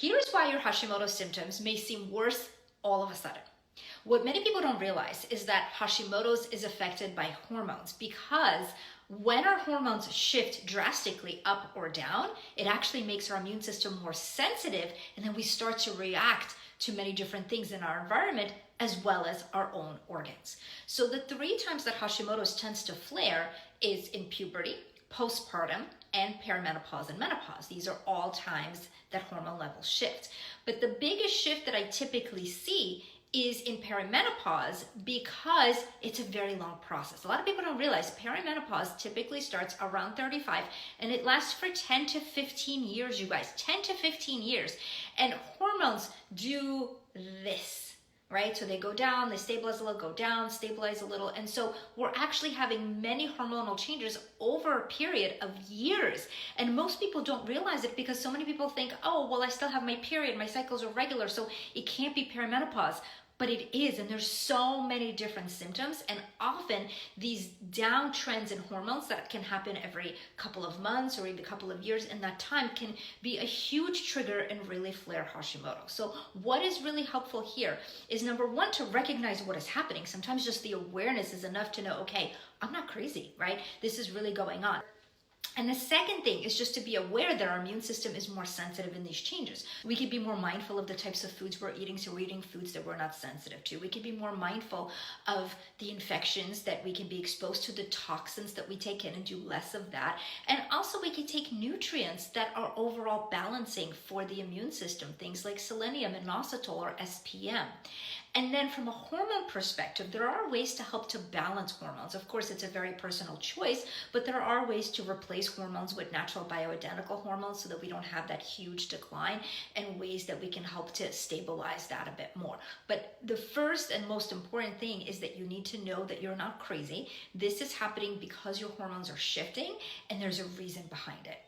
Here's why your Hashimoto symptoms may seem worse all of a sudden. What many people don't realize is that Hashimoto's is affected by hormones, because when our hormones shift drastically up or down, it actually makes our immune system more sensitive, and then we start to react to many different things in our environment as well as our own organs. So the 3 times that Hashimoto's tends to flare is in puberty, postpartum, and perimenopause and menopause. These are all times that hormone levels shift. But the biggest shift that I typically see is in perimenopause, because it's a very long process. A lot of people don't realize perimenopause typically starts around 35 and it lasts for 10 to 15 years, you guys, 10 to 15 years. And hormones do this, right? So they go down, they stabilize a little, go down, stabilize a little. And so we're actually having many hormonal changes over a period of years. And most people don't realize it, because so many people think, oh, well, I still have my period, my cycles are regular, so it can't be perimenopause. But it is, and there's so many different symptoms, and often these downtrends in hormones that can happen every couple of months or even a couple of years in that time can be a huge trigger and really flare Hashimoto. So what is really helpful here is, number one, to recognize what is happening. Sometimes just the awareness is enough to know, okay, I'm not crazy, right? This is really going on. And the second thing is just to be aware that our immune system is more sensitive in these changes. We could be more mindful of the types of foods we're eating, so we're eating foods that we're not sensitive to. We could be more mindful of the infections that we can be exposed to, the toxins that we take in, and do less of that. And also we can take nutrients that are overall balancing for the immune system, things like selenium, inositol, or SPM. And then from a hormone perspective, there are ways to help to balance hormones. Of course, it's a very personal choice, but there are ways to replace hormones with natural bioidentical hormones so that we don't have that huge decline, and ways that we can help to stabilize that a bit more. But the first and most important thing is that you need to know that you're not crazy. This is happening because your hormones are shifting, and there's a reason behind it.